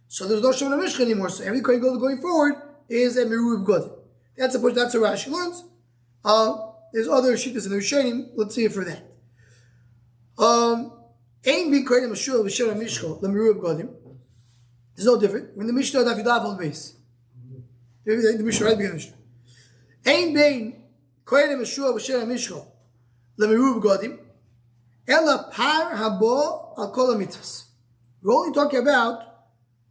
Speaker 1: So there's no Shemoneh Mishcha anymore. So every kohen going forward is a miru b'gadim. That's a Rashi learns. There's other shittas in the Rishonim. Let's see it for that. Ein bin kohen Mashuach b'Shem Mishcha l'miru b'gadim. It's no different. When the Mishnah Daf Yudav on the base. The Mishnah right beginning of the Mishnah. Ein bin kohen Mashuach b'Shem Mishcha l'miru b'gadim. Ela par habo al kol hamitzvos. We're only talking about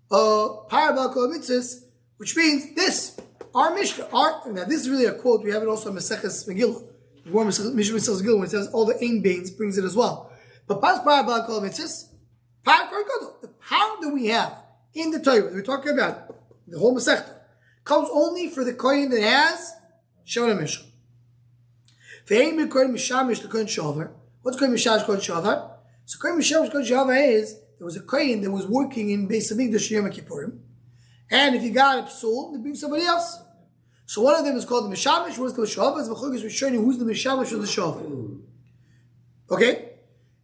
Speaker 1: par habo al kol hamitzvos, which means this. Our Mishnah, now this is really a quote. We have it also in Maseches Megillah. The one Mishnah Megillah when it says all the Ein Bains brings it as well. But pas par habo al kol hamitzvos, par kol gadol. The power that we have in the Torah that we're talking about, the whole Masechta, comes only for the kohen that has Shemoneh Mishcha. Ve'ein bin kohen mishamish to kohen shavar. What's kohen mishamish kohen shavar? So kohen mishamish kohen shavar is there was a kohen that was working in Beis Hamikdash Yom Kippurim, and if he got a psul, they bring somebody else. So one of them is called the mishamish, one is called the shavar. It's machlokas rishonim who's the mishamish or the shavar. Okay,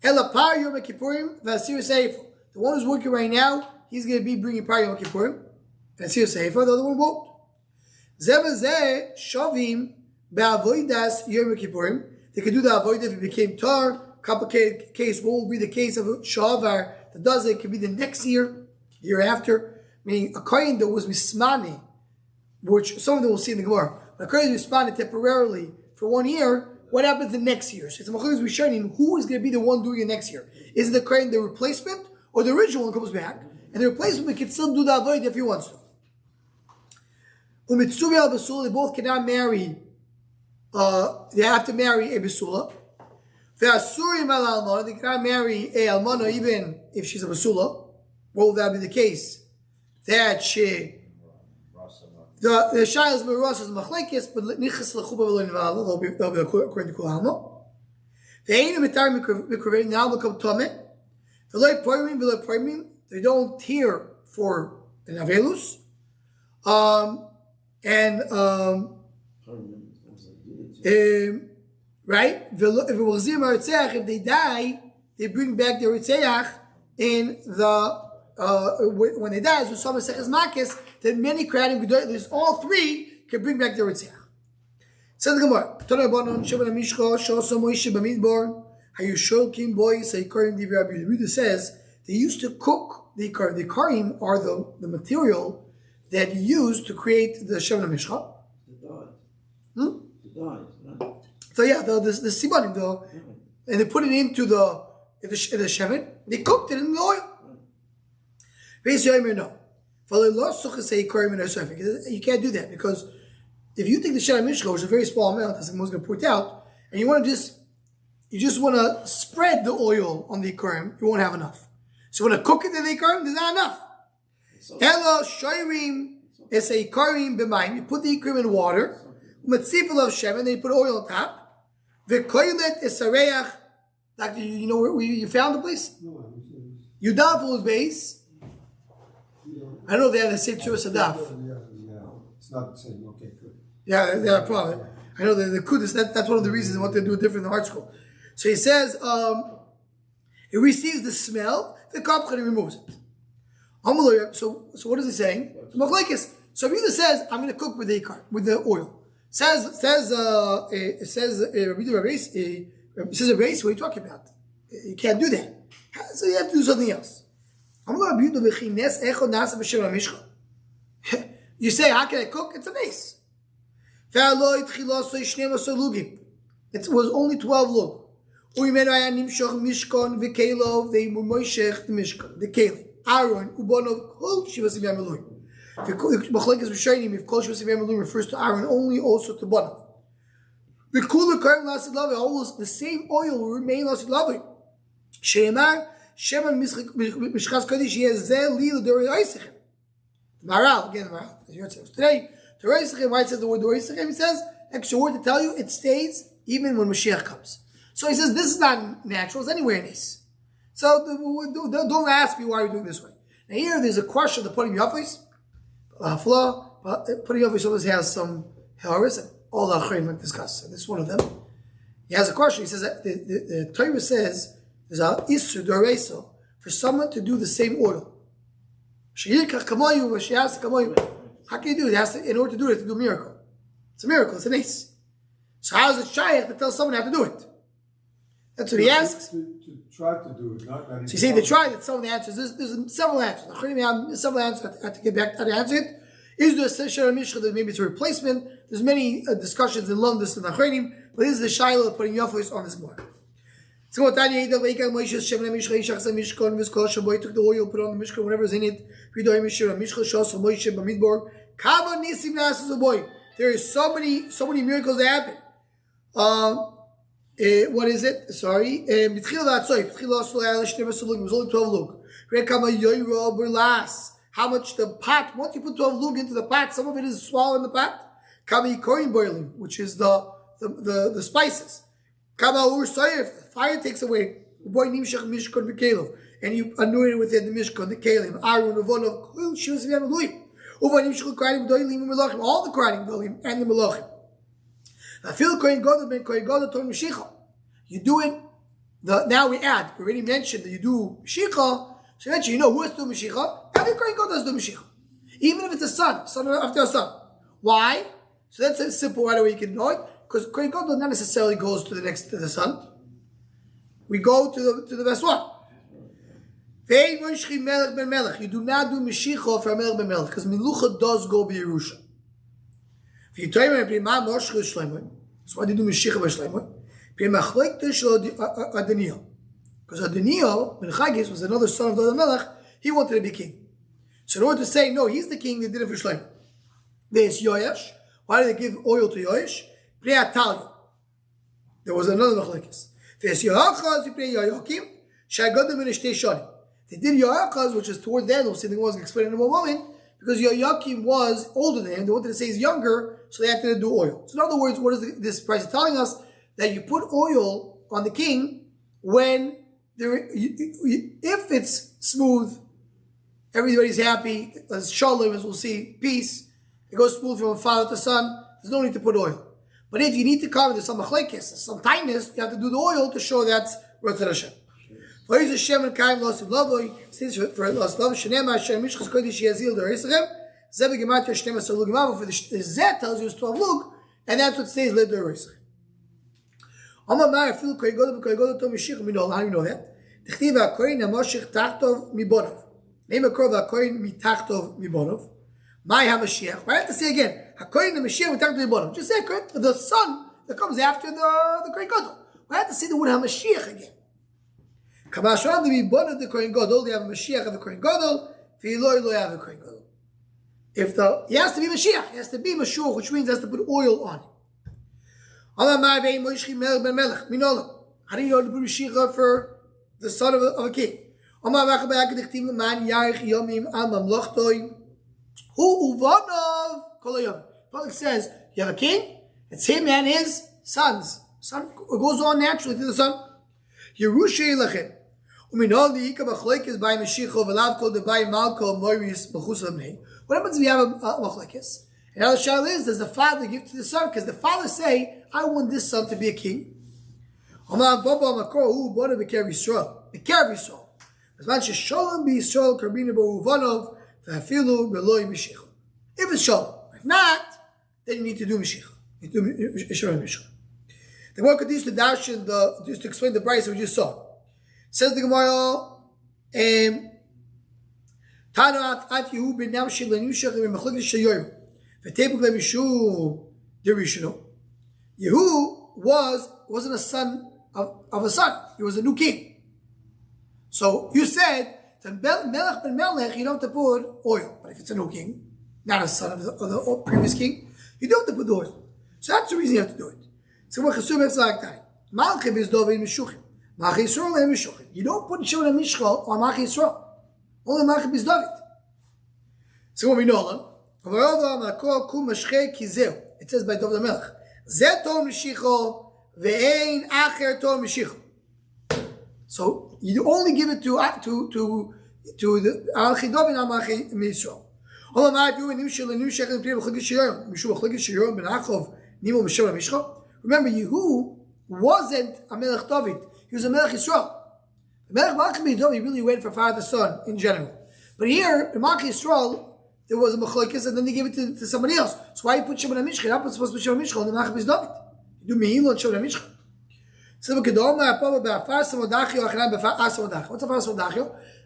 Speaker 1: Ela par Yom Kippurim v'asir seifo. The one who's working right now, he's going to be bringing par Yom Kippurim. And see Sefer, the other one won't. Zevazeh Shavim Be'avoidas Yom Kippurim. They could do the avoid if it became tar. Complicated case. What will be the case of a shavar that does it? Could be the next year, year after. Meaning a kohen that was mismani, which some of them will see in the Gemara. But a kohen is mismani temporarily for 1 year. What happens the next year? So it's a machlokes rishonim. Who is going to be the one doing it next year? Is it the kohen the replacement or the original one comes back? And the replacement can still do the avoid if he wants to. They both cannot marry. They have to marry a basula. They cannot marry a almana even if she's a basula. What will that be the case? That she the shayla is meros is machlekes, but nichas lechuba v'lo nivala. They'll be according to Kol Alma. They ain't mitar mikrovim now become tomeh. V'lo poimim. They don't tear for an avelus. Right? If they die, they bring back the Ritzeach in the when they die, so some Maseches Makis, then many creating there's all three can bring back the Ritzeach. Says the Gemara, Reader says they used to cook the Ikarim. The Ikarim are the material that you use to create the Shemoneh Mishcha. So yeah, the simanim, and they put it into the shemen. They cooked it in the oil. No, you can't do that because if you take the Shemoneh Mishcha, which is a very small amount, as I'm going to point out, and you just want to spread the oil on the ikarim, you won't have enough. So when you cook it in the ikarim, there's not enough. Hello, shoyrim is a ikarim b'mayim. You put the ikarim in water. Matzifel of shemen, then you put oil on top. V'koylet is sareach. Doctor, you know where you found the place? Yudaful's base. I don't know if they have the same Tzuras Adaf.
Speaker 2: Yeah, it's not the same. Okay, good.
Speaker 1: Yeah, they have a problem. I know the Kudus, that's one of the reasons what they do different in the art school. So he says, it receives the smell, the kapcha removes it. So what is he saying? So Rabbi says, I'm going to cook with the oil. It says a race. What are you talking about? You can't do that. So you have to do something else. You say, how can I cook? It's a vase. It was only 12 lug. They were moishech the mishkan, the kelim. Aaron, ubonov, kol shivas yam elohim. If Kol Shivas refers to Aaron only, also to Banav. The cooler current lasted love, almost the same oil will remain lasted love. Sheemar, Sheman Mishchas Kodesh, Yezel Li L'Dorei Oisechem. Maral, again, Maral. Today, Dorei Oisechem, why it says the word Dorei Oisechem, he says, extra word to tell you, it stays even when Mashiach comes. So he says, this is not natural, it's anywhere in this. So don't ask me why you're doing this way. Now here, there's a question of the putting Yafis. Flaw, but putting Yafis always has some Horayos, and all the Achreim have discussed. And this is one of them. He has a question. He says that the Torah says there's a Isur Doreso for someone to do the same oil. How can you do it? In order to do it, to do a miracle. It's a miracle. It's an ace. So how is it shaykh to tell someone how to do it? That's what he asks.
Speaker 2: To try to do it, not that.
Speaker 1: So you say they tried it. Some of the answers. There's several answers. Several answers. I have to get back to answer it. Is there a Seshar Mishcha that maybe it's a replacement? There's many discussions in London and Achrenim, but this is the Shiloh of putting Yafos on this Gemara. So Tanya Moshe Shem Mishcha Yishach Mishkan V'Skol Shaboy took the oil, put on the Mishkan, whatever's in it. Vidoy Mishra Mishcha Shos Moshe Bamidbar. Kama Nisim Nasus Boy. There is so many miracles that happen. What is it? Sorry. Mitchil Vatsoy. Mitchil Asol Alish Never Salug. It was only 12 lug. Rekama Yoyro Burlas. How much the pot, once you put 12 lug into the pot, some of it is swallowed in the pot. Kama Yikorin boiling, which is the spices. Kama Ur Soyer, fire takes away. Boy Nimshach Mishkon Bekelov. And you anoint it within the Mishkon, the Kalim, Arun, Uvonov, Kul, Shus Vyamalui. Uva Nimshach Kranim Doilim, Melachim, all the Kranim Doilim, and the Melachim. I feel Kohen Gadol ben Kohen Gadol Torah Mashiach. You do it, now we add, we already mentioned that you do Mashiach, so eventually you know who has to do Mashiach. Every Kohen Gadol does do Mashiach. Even if it's a son after a son. Why? So that's a simple right away you can know it, because Kohen Gadol not necessarily goes to the son. We go to the best one. You do not do Mashiach for a Melech ben Melech, because Milucha does go be Yerusha. If you tell me, so why do you do Mashiach by Shlomo? Because Adoniah, Ben Chagis, was another son of the Melech, he wanted to be king. So in order to say, no, he's the king, they did it for Shlomo. There's Yoash. Why did they give oil to Yoash? There was another Machlekes. There's Yoachaz, they did Yoachaz, which is towards the end, we'll see the was explained in a moment, because Yoakim was older than him. They wanted to say he's younger, so they had to do oil. So in other words, what is this price telling us? That you put oil on the king when if it's smooth, everybody's happy, as shalom, as we'll see, peace, it goes smooth from father to son, there's no need to put oil. But if you need to cover there's some machlekes, some tightness, you have to do the oil to show that's Ratzon Hashem. For Hashem and Kaim Los of Lavoy, since for Los Lavoy, Shenem Hashem Mishchas Kodesh Yazil Der Yisrael, Zeb Gematria Shenem Asar Lug Imam, for the Zet tells you it's 12 lug, and that's what stays Led Der Yisrael. Amar Mar Fil Koy Godel Koy Godel To Mishich Minol. How do you know that? Tichtiv HaKoyin HaMoshich Tachtov Mibonov. Name a Korv HaKoyin Mitachtov Mibonov. My HaMashiach. Why have to say again? HaKoyin HaMashiach Mitachtov Mibonov. Just say the son that comes after the Koyin Godel. Why have to say the word HaMashiach again? Kamashram the Mibonov the Koyin Godel. They have a Mashiach of the Koyin Godel. V'iloi lo have a Koyin Godel. He has to be Mashiach. He has to be Mashiach, which means he has to put oil on it. How do you know to put Mashiach for the son of a king? Pasuk says you have a king, it's him and his sons. Son goes on naturally to the son. What happens if you have a machlekes? And now the shayla is, does the father give to the son? Because the father say, I want this son to be a king. If it's shalom. If not, then you need to do Mashiach. You need to do Mashiach. The more continues to dash and just to explain the price we just saw. Says the Gemara, Tana at Yehu ben Namshil and Yushach and Machlekes Shayorim. Yehu wasn't a son of a son. He was a new king. So you said, to Melech ben Melech, you don't have to put oil. But if it's a new king, not a son of the previous king, you don't have to put the oil. So that's the reason you have to do it. So what Chasum is like that. Malchim is Dovin Meshuchim. Malchim Yisrael and Meshuchim. You don't put Shimon and Mishchal on Malchim Yisrael. Only Malchim is David. So what we know them. It says by David HaMelech. Zeh Tor Meshicho ve'ein acher Tor Meshicho. So you only give it to the Malchim David and Malchim Yisrael. Remember, Yehu wasn't a Melech David. He was a Melech Yisrael. The Melech Malchim David really went for father son in general. But here, in Malchim Yisrael, there was a Mechlokes, and then they gave it to somebody else. So why you put Shimon and Mishcha? You're not supposed to put Shimon and Mishcha on the Malchim David. You do Mehilo and Shimon and Mishcha. What's a far samodachio?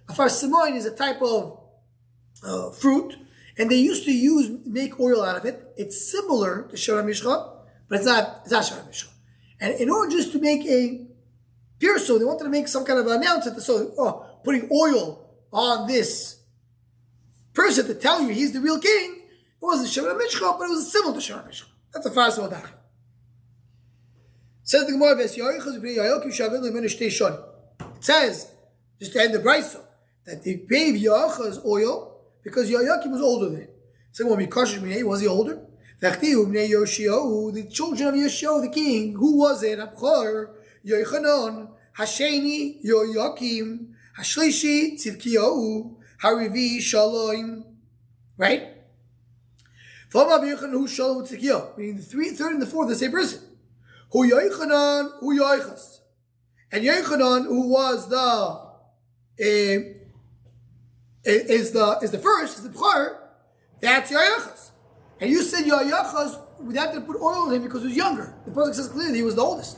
Speaker 1: A far samoin is a type of fruit, and they used to make oil out of it. It's similar to Shimon and Mishcha, but it's not Shimon and Mishcha. And in order just to make a pirso, they wanted to make some kind of announcement. So, putting oil on this person to tell you he's the real king. It wasn't Shimon and Mishcha, but it was similar to Shimon and Mishcha. That's a far samodachio. Says the Gemara, it says, just to end the brayso, that they gave Yochaz oil because Yoakim was older than him. So was he older? The children of Yoshio, the king, who was it? Abchor, Yochanan, Hasheni, Yoakim, Hashlishi, Tzidkiyahu, Harivi, Shalom. Right? Meaning the third and the fourth, the same person. Who Yochanan, who Yochas. And Yochanan, who was is the first, is the Bchor, that's Yochas. And you said Yochas, we had to put oil on him because he was younger. The Pasuk says clearly he was the oldest.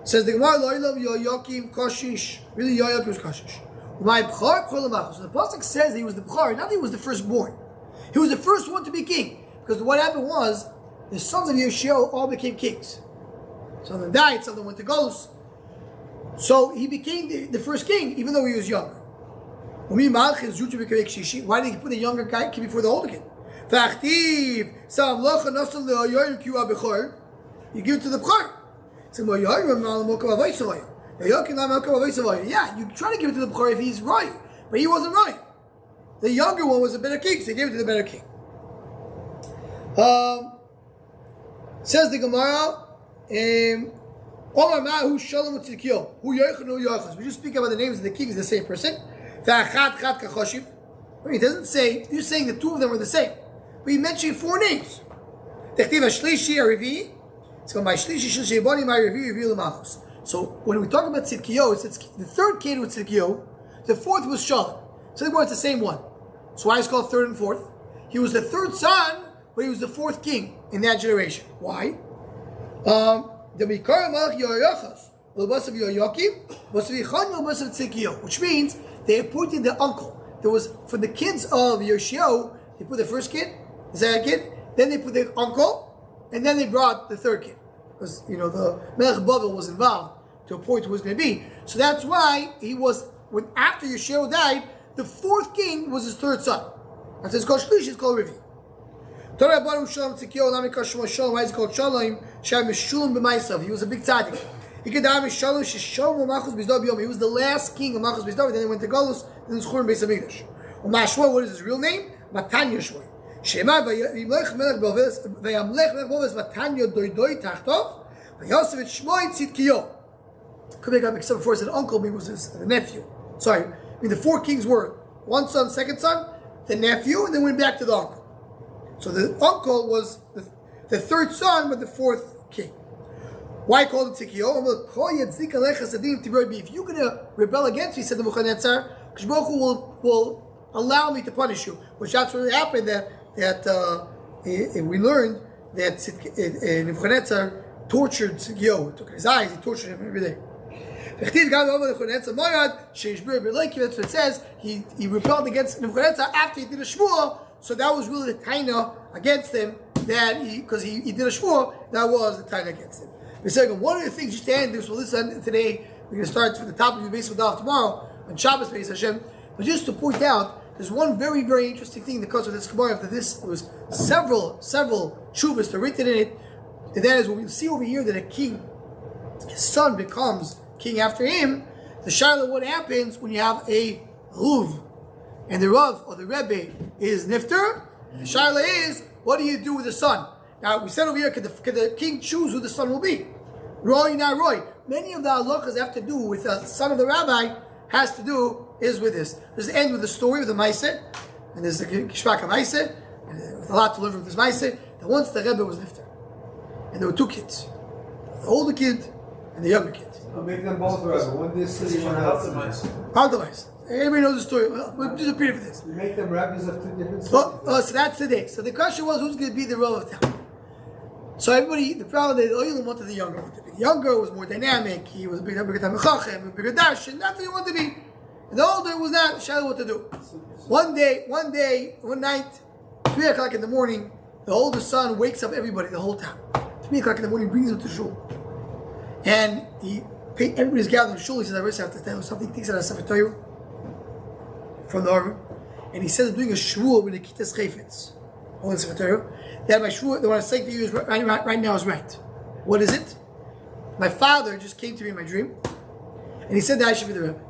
Speaker 1: Says the Gemara, Lo'ilam Yoakim Koshish. Really, Yoakim was Koshish. My Bchor, so the Pasuk says that he was the Bchor, not that he was the firstborn. He was the first one to be king. Because what happened was, the sons of Yeshua all became kings. Some of them died, some of them went to Golus. So he became the first king, even though he was younger. Why did he put the younger guy before the older kid? You give it to the Bchor. Yeah, you try to give it to the Bchor if he's right, but he wasn't right. The younger one was a better king, so he gave it to the better king. Says the Gemara, we just speak about the names of the kings, the same person. It doesn't say, you're saying the two of them are the same. But he mentioned four names. So when we talk about Tzidkiyo, it's the third kid was Tzidkiyo, the fourth was Shalom. So it's the same one. So why is it called third and fourth? He was the third son, but he was the fourth king in that generation. Why? Which means they appointed the uncle. There was, for the kids of Yoshio, they put the first kid, the second kid, then they put the uncle, and then they brought the third kid. Because, the Melech Bavel was involved to appoint who was going to be. So that's why he was, after Yoshio died, the fourth king was his third son. And so it's called Shlish, it's called Rivi. Why is it called Shalom? He was a big tzaddik. He was the last king of Malchus Beis, then he went to Golus, then Zchur and Beis Hamikdash. What is his real name? Matanya Shmoy. Shema v'yamlech melech boves Matanya doidoi tachtov v'yosef et Shmoy Tzidkiyo. Could make up except before it said uncle, maybe it was his nephew. Sorry, the four kings were one son, second son, the nephew, and then went back to the uncle. So the uncle was the third son, but the fourth king. Why called it Tzidkiyo? If you're going to rebel against me, said the Nebuchadnezzar, Baruch Hu will allow me to punish you. Which that's what happened, that we learned that Nebuchadnezzar tortured Tzidkiyo. He took his eyes, he tortured him every day. That's what it says. He rebelled against Nebuchadnezzar after he did a shmua. So that was really the taina against him, that because he did a shmua, that was the taina against him. One of the things, just to end this, we'll listen today, we're going to start from the top of your base of tomorrow, on Shabbos, Beis Hashem, but just to point out there's one very, very interesting thing that comes with this Gemara. After this, there was several tshuvas that are written in it. And that is what we see over here, that a king, his son becomes king after him. The shaila, what happens when you have a ruv, and the rav or the rebbe is nifter. The shaila is, what do you do with the son? Now we said over here, could the king choose who the son will be? Roy, not Roy. Many of the halachas have to do with the son of the rabbi. Has to do is with this. There's the end with the story of the Maaseh, and there's the Kishvaka Maaseh, and with a lot to learn from this Maaseh. That once the rebbe was nifter, and there were two kids, the older kid and the younger kid.
Speaker 2: I'll make them both rebbe. One this city, one else.
Speaker 1: How the Maaseh? Everybody knows the story. We'll just repeat it for this.
Speaker 2: You make them rabbis of two different cities.
Speaker 1: So that's today. So the question was, who's going to be the Rav of town? So everybody, the problem is, the Oilam wanted the younger one to be. The younger was more dynamic. He was a bigger Tamachachem, a bigger Darshan. That's what he wanted to be. And the older was not sure what to do. One night, 3 o'clock in the morning, the older son wakes up everybody, the whole town. 3 o'clock in the morning, brings him to shul. And everybody's gathered in shul. He says, I always have to tell you something. He takes out a Sefer Torah from the Hartman. And he says, I'm doing a shvuah with the Kitas Chayfetz. Holy Sefer Torah. That my shvuah, the one I'm saying to you is right now is right. What is it? My father just came to me in my dream, and he said that I should be the Rebbe.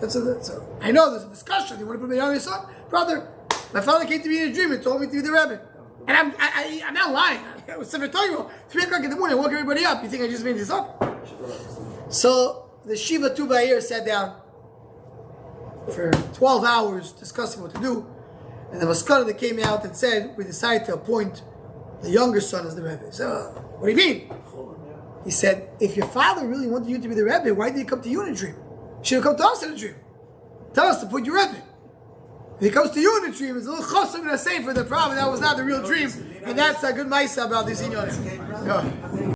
Speaker 1: So I know there's a discussion. You want to put me on your son, brother? My father came to me in a dream and told me to be the Rebbe, and I'm not lying. It was Sefer Torah, 3 o'clock in the morning. I woke everybody up. You think I just made this up? So the Shiva Tuba sat down for 12 hours discussing what to do. And the Maskana that came out and said, we decided to appoint the younger son as the Rebbe. So, what do you mean? He said, if your father really wanted you to be the Rebbe, why did he come to you in a dream? He should have come to us in a dream. Tell us to put your Rebbe. If he comes to you in a dream, it's a little chosim to say for the problem. That was not the real dream. And that's a good maisa about this inyan.